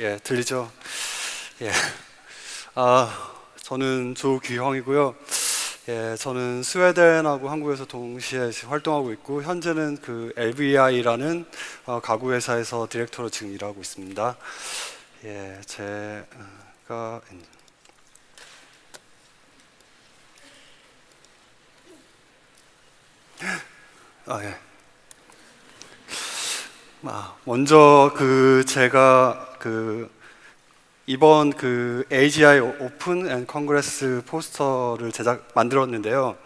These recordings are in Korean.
예, 들리죠? 예. 저는 조규형이고요. 예, 저는 스웨덴하고 한국에서 동시에 활동하고 있고, 현재는 그 LVI라는 가구 회사에서 디렉터로 지금 일하고 있습니다. 예, 제가 예. 먼저 제가 이번 AGI 오픈 앤 컨그레스 포스터를 만들었는데요.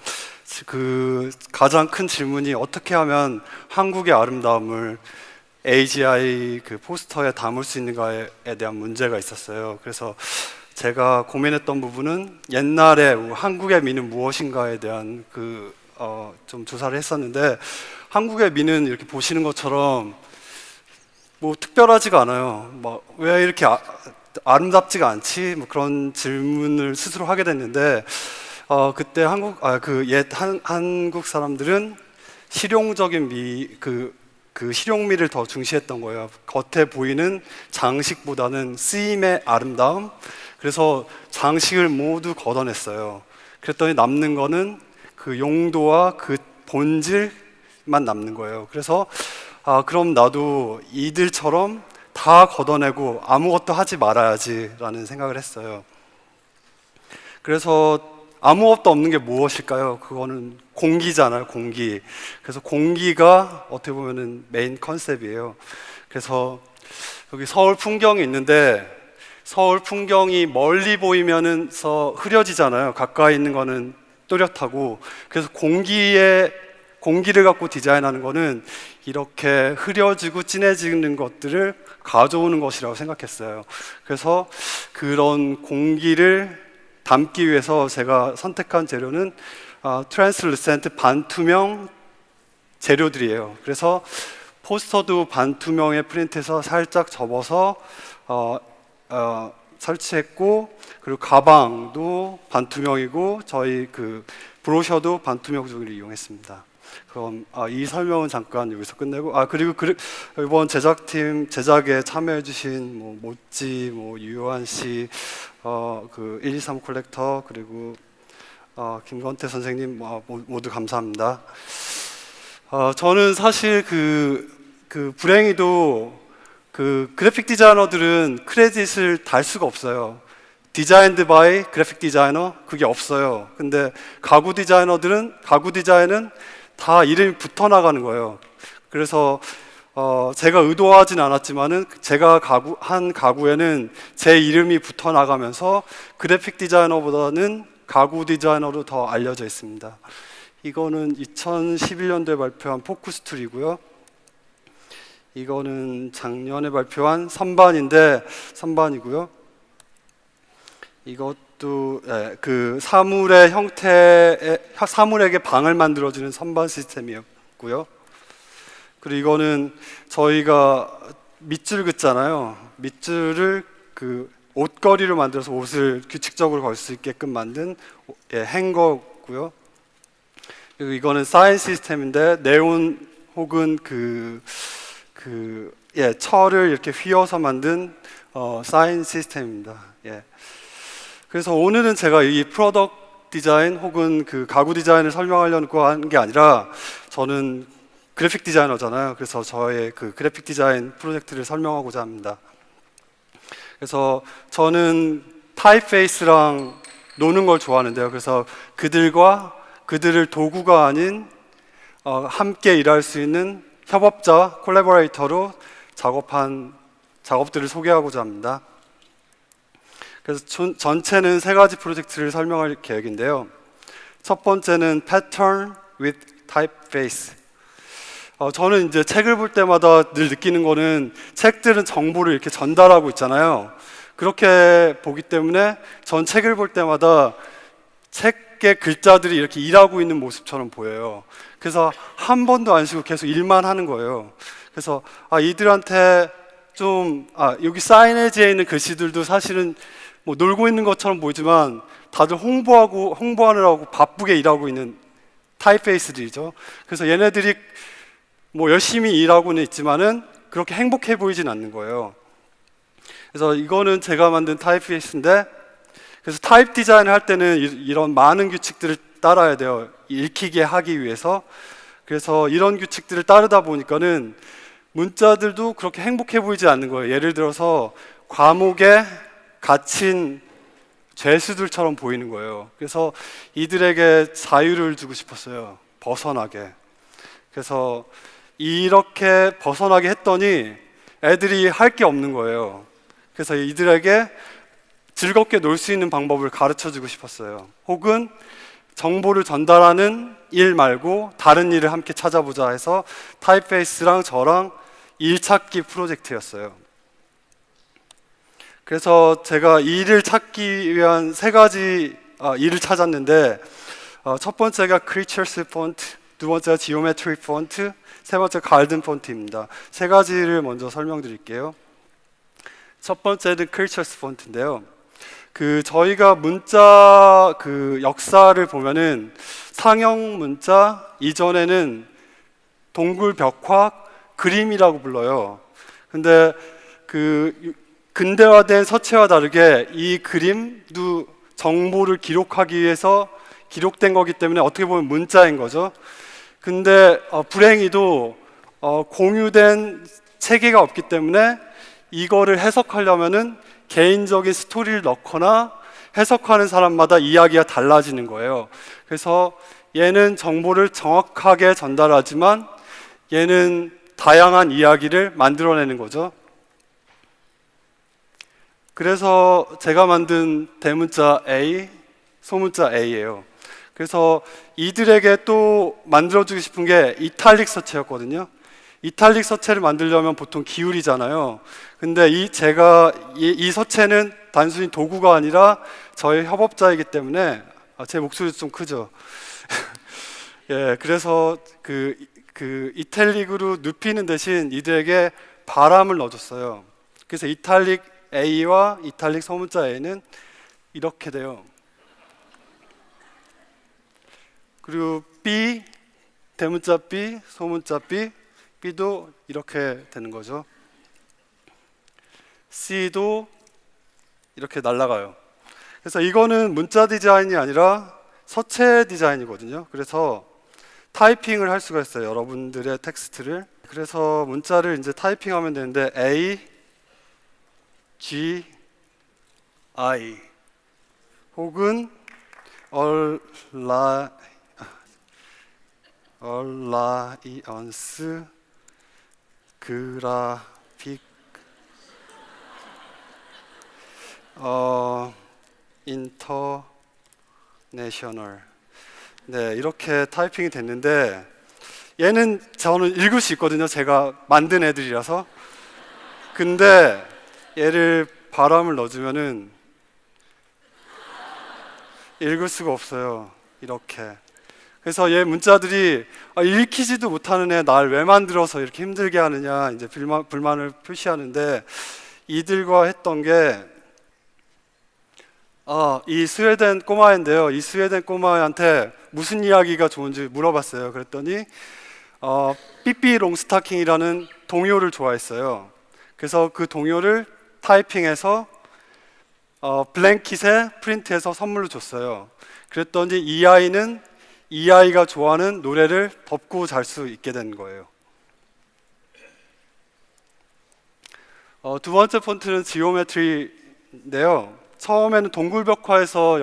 가장 큰 질문이 어떻게 하면 한국의 아름다움을 AGI 포스터에 담을 수 있는가에 대한 문제가 있었어요. 그래서 제가 고민했던 부분은 옛날에 한국의 미는 무엇인가에 대한 좀 조사를 했었는데, 한국의 미는 이렇게 보시는 것처럼 뭐 특별하지가 않아요. 왜 이렇게 아름답지가 않지? 그런 질문을 스스로 하게 됐는데, 그때 한국 사람들은 실용적인 실용미를 더 중시했던 거예요. 겉에 보이는 장식보다는 쓰임의 아름다움. 그래서 장식을 모두 걷어냈어요. 그랬더니 남는 거는 그 용도와 그 본질만 남는 거예요. 그래서 그럼 나도 이들처럼 다 걷어내고 아무것도 하지 말아야지 라는 생각을 했어요. 그래서 아무것도 없는 게 무엇일까요? 그거는 공기잖아요, 공기. 그래서 공기가 어떻게 보면은 메인 컨셉이에요. 그래서 여기 서울 풍경이 있는데, 서울 풍경이 멀리 보이면은 흐려지잖아요. 가까이 있는 거는 또렷하고. 그래서 공기를 갖고 디자인하는 거는 이렇게 흐려지고 진해지는 것들을 가져오는 것이라고 생각했어요. 그래서 그런 공기를 담기 위해서 제가 선택한 재료는 트랜스루센트 반투명 재료들이에요. 그래서 포스터도 반투명에 프린트해서 살짝 접어서 설치했고, 그리고 가방도 반투명이고, 저희 브로셔도 반투명 종이를 이용했습니다. 그럼 이 설명은 잠깐 여기서 끝내고, 그리고 이번 제작에 참여해주신 모찌, 유효한 씨, 123 콜렉터, 그리고 김건태 선생님 모두 감사합니다. 저는 사실 불행히도 그래픽 디자이너들은 크레딧을 달 수가 없어요. 디자인드 바이 그래픽 디자이너, 그게 없어요. 근데 가구 디자인은 다 이름이 붙어 나가는 거예요. 그래서 제가 의도하진 않았지만은 제가 한 가구에는 제 이름이 붙어 나가면서 그래픽 디자이너보다는 가구 디자이너로 더 알려져 있습니다. 이거는 2011년도에 발표한 포커스 툴이고요. 이거는 작년에 발표한 선반이고요. 이것도 사물의 사물에게 방을 만들어주는 선반 시스템이었고요. 그리고 이거는 저희가 밑줄 긋잖아요. 밑줄을 옷걸이로 만들어서 옷을 규칙적으로 걸 수 있게끔 만든 행거고요. 그리고 이거는 사인 시스템인데, 네온 혹은 철을 이렇게 휘어서 만든 사인 시스템입니다. 그래서 오늘은 제가 이 프로덕트 디자인 혹은 가구 디자인을 설명하려고 하는 게 아니라, 저는 그래픽 디자이너잖아요. 그래서 저의 그래픽 디자인 프로젝트를 설명하고자 합니다. 그래서 저는 타입페이스랑 노는 걸 좋아하는데요. 그래서 그들을 도구가 아닌 함께 일할 수 있는 협업자, 콜래버레이터로 작업한 작업들을 소개하고자 합니다. 그래서 전체는 3가지 프로젝트를 설명할 계획인데요. 첫 번째는 Pattern with Typeface. 저는 이제 책을 볼 때마다 늘 느끼는 거는, 책들은 정보를 이렇게 전달하고 있잖아요. 그렇게 보기 때문에 전 책을 볼 때마다 책의 글자들이 이렇게 일하고 있는 모습처럼 보여요. 그래서 한 번도 안 쉬고 계속 일만 하는 거예요. 그래서 이들한테 여기 사이네지에 있는 글씨들도 사실은 놀고 있는 것처럼 보이지만 다들 홍보하느라고 바쁘게 일하고 있는 타입페이스들이죠. 그래서 얘네들이 열심히 일하고는 있지만은 그렇게 행복해 보이진 않는 거예요. 그래서 이거는 제가 만든 타입페이스인데, 그래서 타입 디자인을 할 때는 이런 많은 규칙들을 따라야 돼요. 읽히게 하기 위해서. 그래서 이런 규칙들을 따르다 보니까는 문자들도 그렇게 행복해 보이지 않는 거예요. 예를 들어서 과목에 갇힌 죄수들처럼 보이는 거예요. 그래서 이들에게 자유를 주고 싶었어요. 벗어나게. 그래서 이렇게 벗어나게 했더니 애들이 할 게 없는 거예요. 그래서 이들에게 즐겁게 놀 수 있는 방법을 가르쳐 주고 싶었어요. 혹은 정보를 전달하는 일 말고 다른 일을 함께 찾아보자 해서 타입페이스랑 저랑 일 찾기 프로젝트였어요. 그래서 제가 이 일을 찾기 위한 세 가지 일을 찾았는데, 첫 번째가 Creatures 폰트, 두 번째가 Geometry 폰트, 세 번째 Garden 폰트입니다. 세 가지를 먼저 설명드릴게요. 첫 번째는 Creatures 폰트인데요. 저희가 문자 역사를 보면은 상형 문자 이전에는 동굴 벽화 그림이라고 불러요. 근데 근대화된 서체와 다르게 이 그림도 정보를 기록하기 위해서 기록된 거기 때문에 어떻게 보면 문자인 거죠. 근데 불행히도 공유된 체계가 없기 때문에 이거를 해석하려면은 개인적인 스토리를 넣거나 해석하는 사람마다 이야기가 달라지는 거예요. 그래서 얘는 정보를 정확하게 전달하지만 얘는 다양한 이야기를 만들어내는 거죠. 그래서 제가 만든 대문자 A, 소문자 A예요. 그래서 이들에게 또 만들어주고 싶은 게 이탈릭 서체였거든요. 이탈릭 서체를 만들려면 보통 기울이잖아요. 근데 이 서체는 단순히 도구가 아니라 저의 협업자이기 때문에 제 목소리도 좀 크죠. 예, 그래서 이탈릭으로 눕히는 대신 이들에게 바람을 넣어줬어요. 그래서 이탈릭 A와 이탈릭 소문자 A는 이렇게 돼요. 그리고 B, 대문자 B, 소문자 B, B도 이렇게 되는 거죠. C도 이렇게 날아가요. 그래서 이거는 문자 디자인이 아니라 서체 디자인이거든요. 그래서 타이핑을 할 수가 있어요. 여러분들의 텍스트를. 그래서 문자를 이제 타이핑하면 되는데 A, G, I 혹은 얼라이언스 그래픽 인터내셔널. 네, 이렇게 타이핑이 됐는데 얘는 저는 읽을 수 있거든요. 제가 만든 애들이라서. 근데 얘를 바람을 넣어주면은 읽을 수가 없어요. 이렇게. 그래서 얘 문자들이 읽히지도 못하는 애 날 왜 만들어서 이렇게 힘들게 하느냐 이제 불만을 표시하는데, 이들과 했던 게 이 스웨덴 꼬마인데요. 이 스웨덴 꼬마한테 무슨 이야기가 좋은지 물어봤어요. 그랬더니 삐삐 롱스타킹이라는 동요를 좋아했어요. 그래서 그 동요를 타이핑해서 블랭킷에 프린트해서 선물로 줬어요. 그랬더니 이 아이는 이 아이가 좋아하는 노래를 덮고 잘 수 있게 된 거예요. 두 번째 폰트는 지오메트리인데요. 처음에는 동굴벽화에서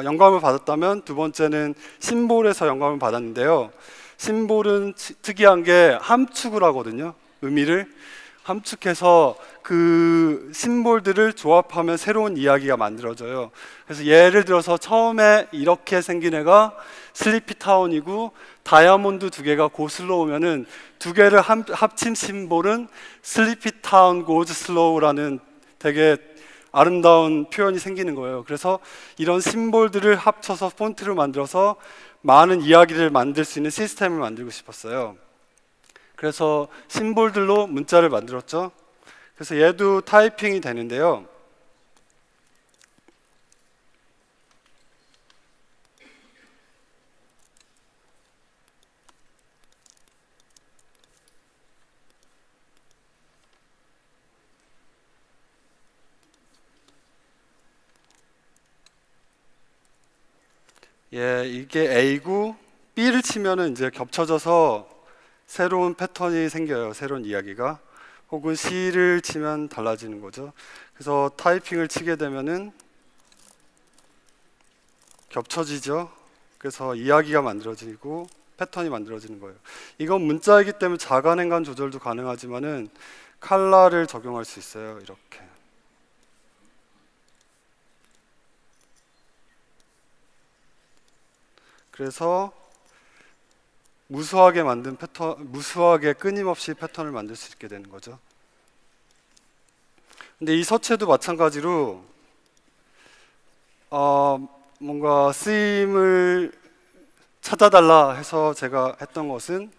영감을 받았다면 두 번째는 심볼에서 영감을 받았는데요. 심볼은 특이한 게 함축을 하거든요. 의미를 함축해서 그 심볼들을 조합하면 새로운 이야기가 만들어져요. 그래서 예를 들어서 처음에 이렇게 생긴 애가 슬리피 타운이고 다이아몬드 두 개가 고슬로우면은 두 개를 합친 심볼은 슬리피 타운 고즈 슬로우라는 되게 아름다운 표현이 생기는 거예요. 그래서 이런 심볼들을 합쳐서 폰트를 만들어서 많은 이야기를 만들 수 있는 시스템을 만들고 싶었어요. 그래서 심볼들로 문자를 만들었죠. 그래서 얘도 타이핑이 되는데요. 예, 이게 A고 B를 치면은 이제 겹쳐져서 새로운 패턴이 생겨요. 새로운 이야기가. 혹은 C를 치면 달라지는 거죠. 그래서 타이핑을 치게 되면은 겹쳐지죠. 그래서 이야기가 만들어지고 패턴이 만들어지는 거예요. 이건 문자이기 때문에 자간행간 조절도 가능하지만은 칼라를 적용할 수 있어요. 이렇게. 그래서 무수하게 만든 패턴, 무수하게 끊임없이 패턴을 만들 수 있게 되는 거죠. 근데 이 서체도 마찬가지로 뭔가 쓰임을 찾아달라 해서 제가 했던 것은,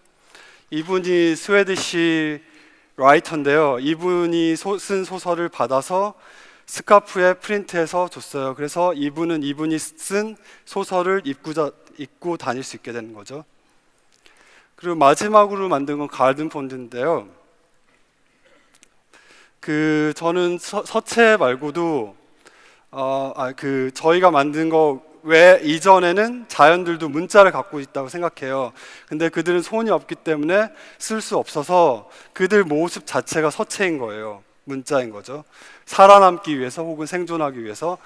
이분이 스웨디시 라이터인데요. 이분이 쓴 소설을 받아서 스카프에 프린트해서 줬어요. 그래서 이분이 쓴 소설을 입고 다닐 수 있게 되는 거죠. 그리고 마지막으로 만든 건 가든 폰드인데요. 저는 서체 말고도 저희가 만든 거 외 이전에는 자연들도 문자를 갖고 있다고 생각해요. 근데 그들은 손이 없기 때문에 쓸 수 없어서 그들 모습 자체가 서체인 거예요. 문자인 거죠. 살아남기 위해서 혹은 생존하기 위해서.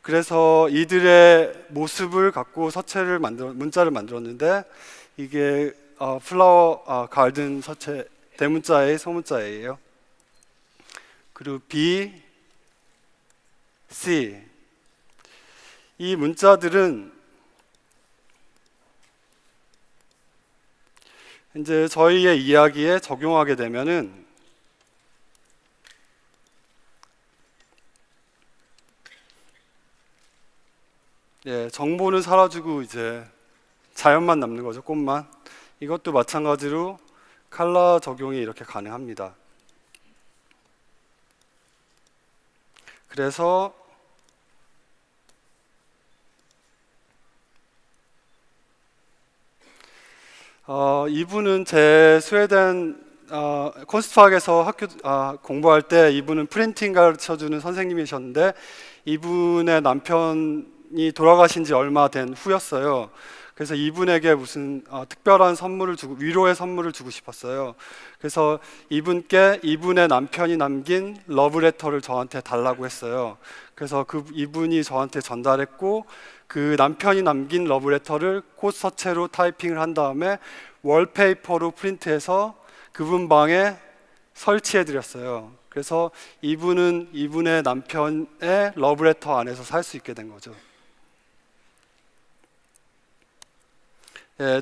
그래서 이들의 모습을 갖고 문자를 만들었는데, 이게 플라워 가든 서체 대문자의 소문자예요. 그리고 B, C, 이 문자들은 이제 저희의 이야기에 적용하게 되면은 정보는 사라지고 이제 자연만 남는 거죠. 꽃만. 이것도 마찬가지로 칼라 적용이 이렇게 가능합니다. 그래서 이분은 제 스웨덴 콘스트학에서 학교 공부할 때 이분은 프린팅 가르쳐주는 선생님이셨는데, 이분의 남편이 돌아가신 지 얼마 된 후였어요. 그래서 이분에게 무슨 특별한 위로의 선물을 주고 싶었어요. 그래서 이분께 이분의 남편이 남긴 러브레터를 저한테 달라고 했어요. 그래서 이분이 저한테 전달했고, 그 남편이 남긴 러브레터를 꽃서체로 타이핑을 한 다음에 월페이퍼로 프린트해서 그분 방에 설치해 드렸어요. 그래서 이분은 이분의 남편의 러브레터 안에서 살 수 있게 된 거죠.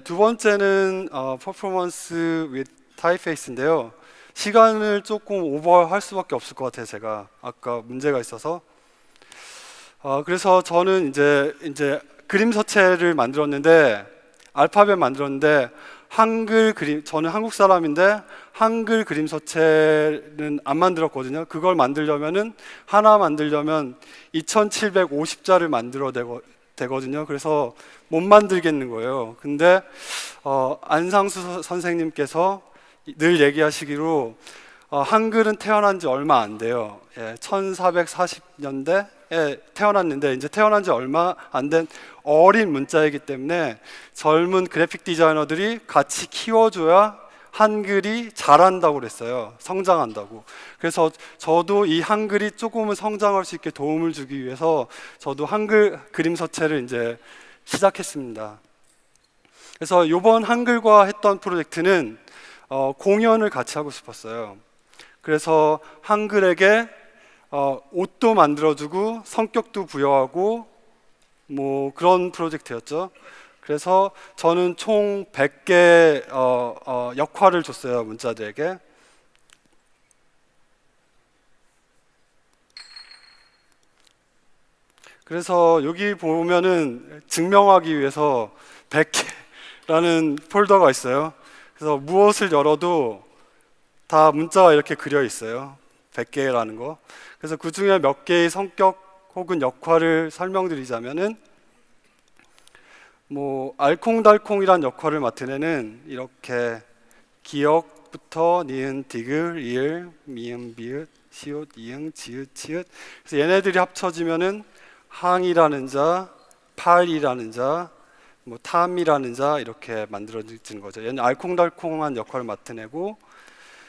두 번째는 퍼포먼스 with 타입페이스인데요. 시간을 조금 오버할 수밖에 없을 것 같아요. 제가 아까 문제가 있어서. 그래서 저는 이제 그림 서체를 만들었는데, 알파벳 만들었는데, 저는 한국 사람인데 한글 그림 서체는 안 만들었거든요. 그걸 하나 만들려면 2750자를 만들어야 되거든요. 그래서 못 만들겠는 거예요. 근데 안상수 선생님께서 늘 얘기하시기로 한글은 태어난 지 얼마 안 돼요. 1440년대에 태어났는데, 이제 태어난 지 얼마 안 된 어린 문자이기 때문에 젊은 그래픽 디자이너들이 같이 키워줘야 한글이 자란다고 그랬어요. 성장한다고. 그래서 저도 이 한글이 조금은 성장할 수 있게 도움을 주기 위해서 저도 한글 그림 서체를 이제 시작했습니다. 그래서 이번 한글과 했던 프로젝트는 공연을 같이 하고 싶었어요. 그래서 한글에게 옷도 만들어주고 성격도 부여하고 뭐 그런 프로젝트였죠. 그래서 저는 총 100개 역할을 줬어요, 문자들에게. 그래서 여기 보면은 증명하기 위해서 100개라는 폴더가 있어요. 그래서 무엇을 열어도 다 문자가 이렇게 그려 있어요. 100개라는 거. 그래서 그 중에 몇 개의 성격 혹은 역할을 설명드리자면은, 뭐 알콩달콩이란 역할을 맡은 애는 이렇게 기역부터 니은, 디귿, 리을, 미음, 비읍, 시옷, 이응, 지읒, 치읓. 그래서 얘네들이 합쳐지면은 항이라는 자, 팔이라는 자, 뭐 탐이라는 자 이렇게 만들어지는 거죠. 얘는 알콩달콩한 역할을 맡은 애고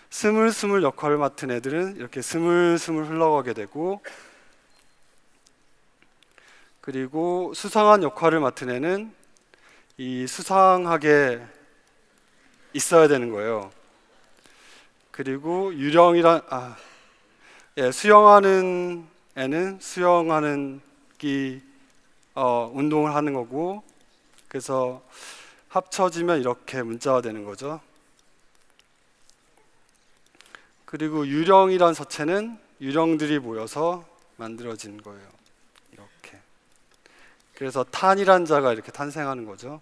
스물스물 역할을 맡은 애들은 이렇게 스물스물 흘러가게 되고, 그리고 수상한 역할을 맡은 애는 이 수상하게 있어야 되는 거예요. 그리고 유령이란 수영하는 애는 수영하는 운동을 하는 거고, 그래서 합쳐지면 이렇게 문자가 되는 거죠. 그리고 유령이란 서체는 유령들이 모여서 만들어진 거예요. 이렇게. 그래서 탄이란 자가 이렇게 탄생하는 거죠.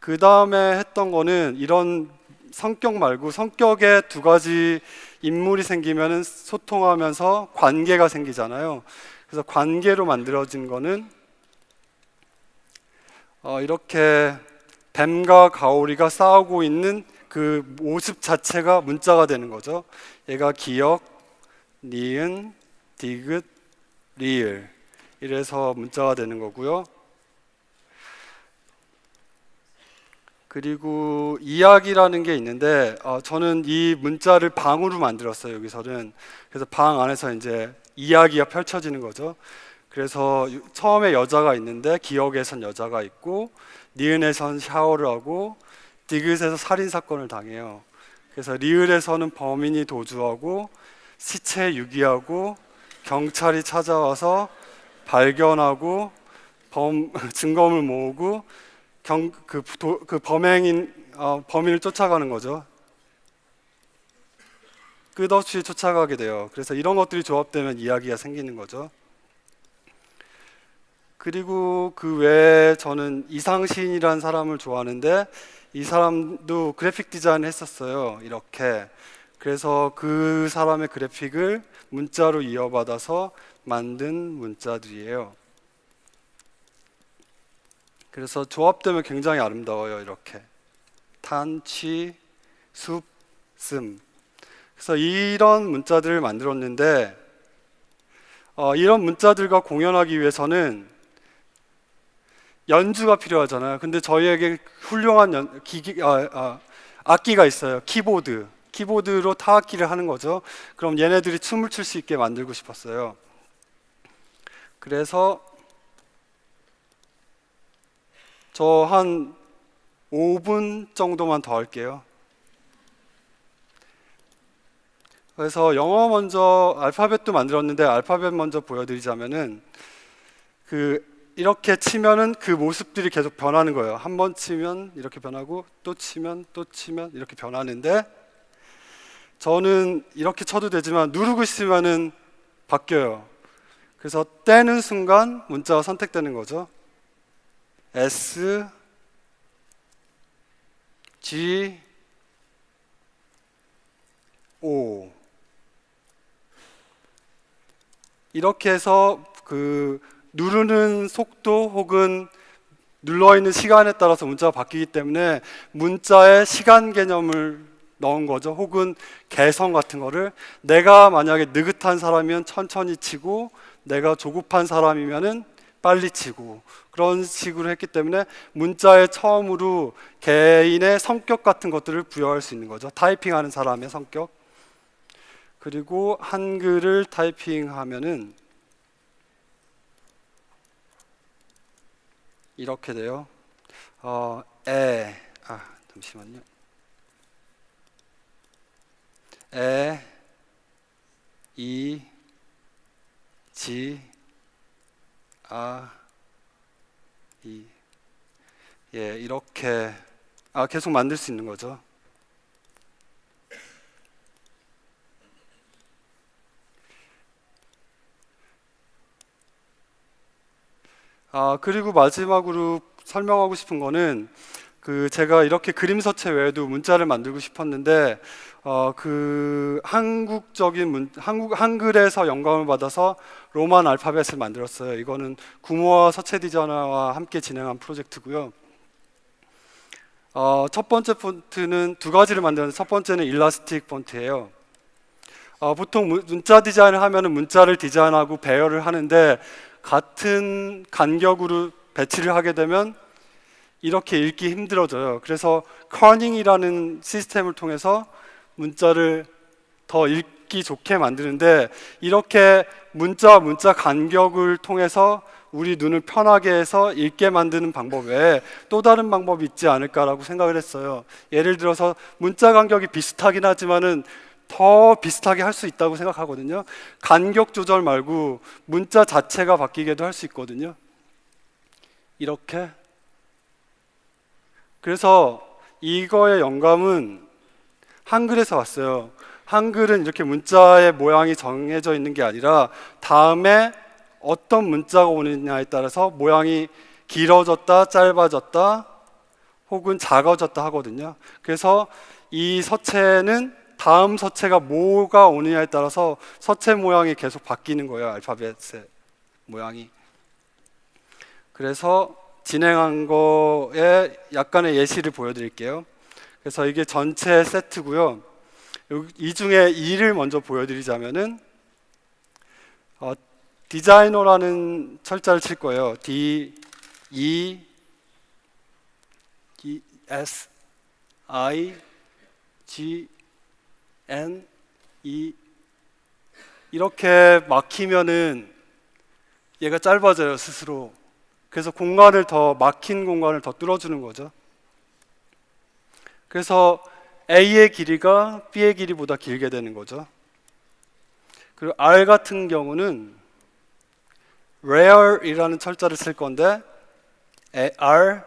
그 다음에 했던 거는 이런 성격 말고 성격에 두 가지 인물이 생기면 소통하면서 관계가 생기잖아요. 그래서 관계로 만들어진 거는 이렇게 뱀과 가오리가 싸우고 있는 그 모습 자체가 문자가 되는 거죠. 얘가 기역, 니은, 디귿, 리을 이래서 문자가 되는 거고요. 그리고 이야기라는 게 있는데 저는 이 문자를 방으로 만들었어요. 여기서는. 그래서 방 안에서 이제 이야기가 펼쳐지는 거죠. 그래서 처음에 여자가 있는데 기역에선 여자가 있고 니은에선 샤워를 하고 디귿에서 살인 사건을 당해요. 그래서 리을에서는 범인이 도주하고 시체 유기하고 경찰이 찾아와서 발견하고 증거물 모으고 그 범인을 쫓아가는 거죠. 끝없이 쫓아가게 돼요. 그래서 이런 것들이 조합되면 이야기가 생기는 거죠. 그리고 그 외에 저는 이상신이라는 사람을 좋아하는데 이 사람도 그래픽 디자인을 했었어요. 이렇게. 그래서 그 사람의 그래픽을 문자로 이어받아서 만든 문자들이에요. 그래서 조합되면 굉장히 아름다워요. 이렇게 탄, 취, 숲, 씀. 그래서 이런 문자들을 만들었는데 이런 문자들과 공연하기 위해서는 연주가 필요하잖아요. 근데 저희에게 훌륭한 악기가 있어요. 키보드로 타악기를 하는 거죠. 그럼 얘네들이 춤을 출 수 있게 만들고 싶었어요. 그래서 저 한 5분 정도만 더 할게요. 그래서 영어 먼저 알파벳도 만들었는데 알파벳 먼저 보여드리자면은 이렇게 치면은 그 모습들이 계속 변하는 거예요. 한 번 치면 이렇게 변하고 또 치면 이렇게 변하는데 저는 이렇게 쳐도 되지만 누르고 있으면은 바뀌어요. 그래서 떼는 순간 문자가 선택되는 거죠. S, G, O 이렇게 해서 누르는 속도 혹은 눌러있는 시간에 따라서 문자가 바뀌기 때문에 문자에 시간 개념을 넣은 거죠. 혹은 개성 같은 거를 내가 만약에 느긋한 사람이면 천천히 치고 내가 조급한 사람이면은 빨리 치고 그런 식으로 했기 때문에 문자에 처음으로 개인의 성격 같은 것들을 부여할 수 있는 거죠. 타이핑하는 사람의 성격. 그리고 한글을 타이핑하면은 이렇게 돼요. 잠시만요. 이, 지, 이. 이렇게 계속 만들 수 있는 거죠. 그리고 마지막으로 설명하고 싶은 거는 제가 이렇게 그림 서체 외에도 문자를 만들고 싶었는데 한글에서 영감을 받아서 로만 알파벳을 만들었어요. 이거는 구모와 서체 디자이너와 함께 진행한 프로젝트고요. 첫 번째 폰트는 두 가지를 만들었는데 첫 번째는 일라스틱 폰트예요. 보통 문자 디자인을 하면은 문자를 디자인하고 배열을 하는데 같은 간격으로 배치를 하게 되면 이렇게 읽기 힘들어져요. 그래서 커닝이라는 시스템을 통해서 문자를 더 읽기 좋게 만드는데, 이렇게 문자와 문자 간격을 통해서 우리 눈을 편하게 해서 읽게 만드는 방법 외에 또 다른 방법이 있지 않을까라고 생각을 했어요. 예를 들어서 문자 간격이 비슷하긴 하지만은 더 비슷하게 할 수 있다고 생각하거든요. 간격 조절 말고 문자 자체가 바뀌게도 할 수 있거든요. 이렇게. 그래서 이거의 영감은 한글에서 왔어요. 한글은 이렇게 문자의 모양이 정해져 있는 게 아니라 다음에 어떤 문자가 오느냐에 따라서 모양이 길어졌다, 짧아졌다, 혹은 작아졌다 하거든요. 그래서 이 서체는 다음 서체가 뭐가 오느냐에 따라서 서체 모양이 계속 바뀌는 거예요. 알파벳의 모양이. 그래서 진행한 거에 약간의 예시를 보여드릴게요. 그래서 이게 전체 세트고요. 이 중에 2를 먼저 보여드리자면은 디자이너라는 철자를 칠 거예요. D, E, S, I, G, N, E. 이렇게 막히면은 얘가 짧아져요, 스스로. 그래서 막힌 공간을 더 뚫어주는 거죠. 그래서 A의 길이가 B의 길이보다 길게 되는 거죠. 그리고 R 같은 경우는 rare이라는 철자를 쓸 건데, R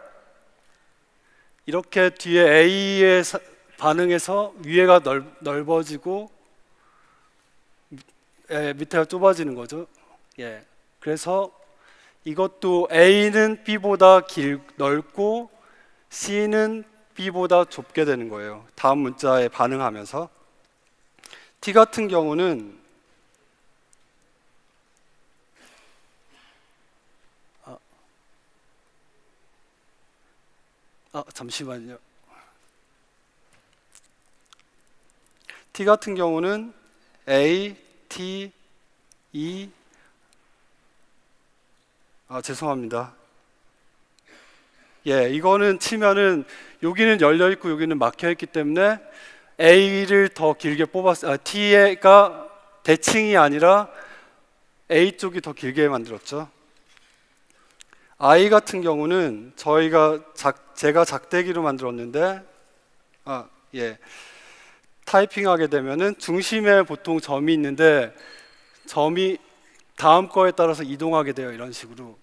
이렇게 뒤에 A에 반응해서 위에가 넓어지고 밑에가 좁아지는 거죠. 예. 그래서 이것도 A는 B보다 넓고 C는 B보다 좁게 되는 거예요. 다음 문자에 반응하면서. T 같은 경우는 잠시만요. T 같은 경우는 A, T, E. 죄송합니다. 예, 이거는 치면은 여기는 열려 있고 여기는 막혀 있기 때문에 A를 더 길게 뽑았어요. T가 대칭이 아니라 A 쪽이 더 길게 만들었죠. I 같은 경우는 제가 작대기로 만들었는데, 타이핑하게 되면은 중심에 보통 점이 있는데 점이 다음 거에 따라서 이동하게 돼요. 이런 식으로.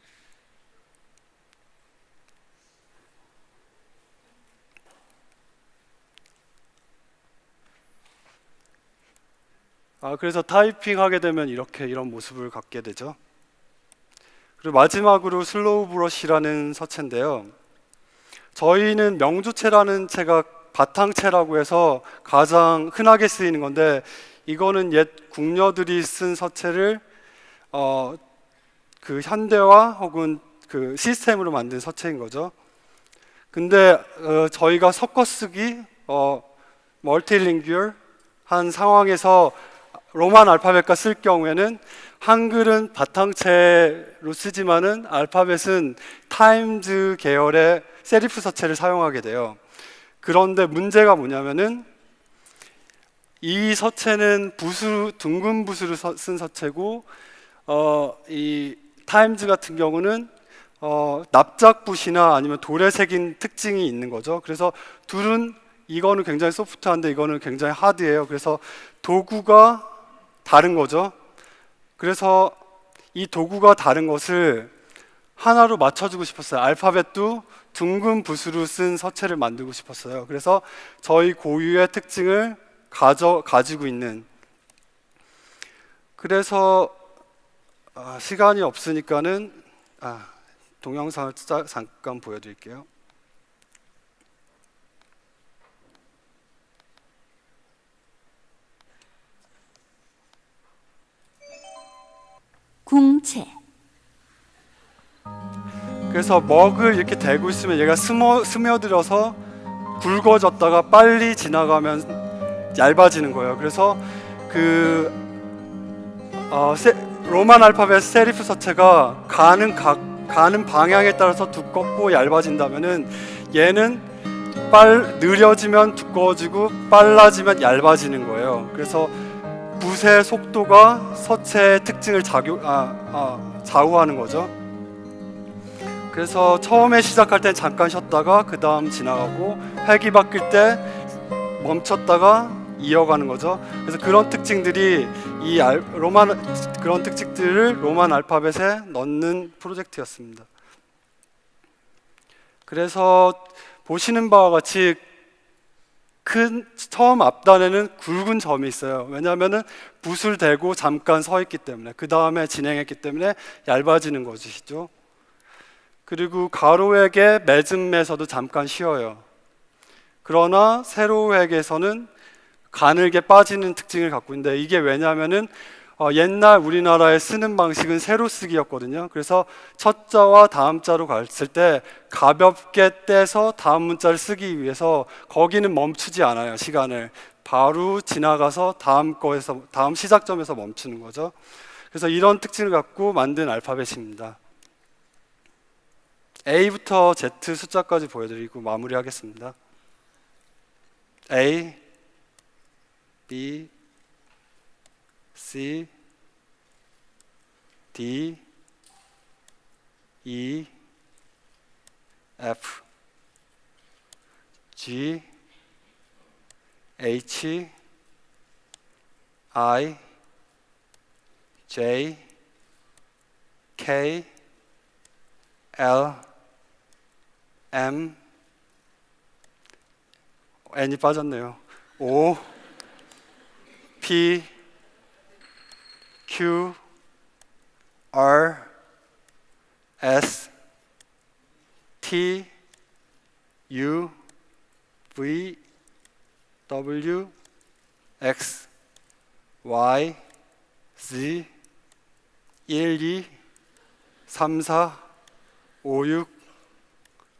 그래서 타이핑하게 되면 이런 모습을 갖게 되죠. 그리고 마지막으로 슬로우 브러쉬라는 서체인데요. 저희는 명주체라는 체가 바탕체라고 해서 가장 흔하게 쓰이는 건데, 이거는 옛 궁녀들이 쓴 서체를 그 현대화 혹은 그 시스템으로 만든 서체인 거죠. 근데 저희가 섞어 쓰기 멀티링규얼 한 상황에서 로만 알파벳과 쓸 경우에는 한글은 바탕체로 쓰지만은 알파벳은 타임즈 계열의 세리프 서체를 사용하게 돼요. 그런데 문제가 뭐냐면은 이 서체는 둥근 붓으로 쓴 서체고, 이 타임즈 같은 경우는 납작붓이나 아니면 돌에 새긴 특징이 있는 거죠. 그래서 둘은 이거는 굉장히 소프트한데 이거는 굉장히 하드해요. 그래서 도구가 다른 거죠. 그래서 이 도구가 다른 것을 하나로 맞춰주고 싶었어요. 알파벳도 둥근 붓으로 쓴 서체를 만들고 싶었어요. 그래서 저희 고유의 특징을 가지고 있는. 그래서 시간이 없으니까는 동영상을 잠깐 보여드릴게요. 궁체. 그래서 먹을 이렇게 대고 있으면 얘가 스며들어서 굵어졌다가 빨리 지나가면 얇아지는 거예요. 그래서 로만 알파벳 세리프 서체가 가는 가는 방향에 따라서 두껍고 얇아진다면은 얘는 느려지면 두꺼워지고 빨라지면 얇아지는 거예요. 그래서 붓의 속도가 서체의 특징을 좌우하는 거죠. 그래서 처음에 시작할 때 잠깐 쉬었다가 그 다음 지나가고 획이 바뀔 때 멈췄다가 이어가는 거죠. 그래서 그런 특징들이 그런 특징들을 로만 알파벳에 넣는 프로젝트였습니다. 그래서 보시는 바와 같이 처음 앞단에는 굵은 점이 있어요. 왜냐하면은 붓을 대고 잠깐 서 있기 때문에, 그 다음에 진행했기 때문에 얇아지는 것이죠. 그리고 가로획의 매듭에서도 잠깐 쉬어요. 그러나 세로획에서는 가늘게 빠지는 특징을 갖고 있는데, 이게 왜냐하면은 옛날 우리나라에 쓰는 방식은 세로 쓰기였거든요. 그래서 첫 자와 다음 자로 갔을 때 가볍게 떼서 다음 문자를 쓰기 위해서 거기는 멈추지 않아요. 시간을 바로 지나가서 다음 시작점에서 멈추는 거죠. 그래서 이런 특징을 갖고 만든 알파벳입니다. A부터 Z 숫자까지 보여드리고 마무리하겠습니다. A, B, C, D, E, F, G, H, I, J, K, L, M, N이 빠졌네요. O, P, Q, R, S, T, U, V, W, X, Y, Z, 1, 2, 3, 4, 5, 6,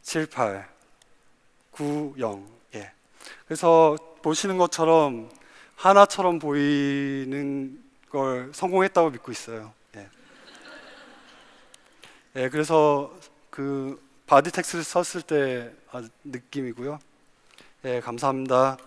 7, 8, 9, 0. 예. 그래서 보시는 것처럼 하나처럼 보이는 걸 성공했다고 믿고 있어요. 예. 예, 그래서 그 바디 텍스트를 썼을 때 느낌이고요. 예, 감사합니다.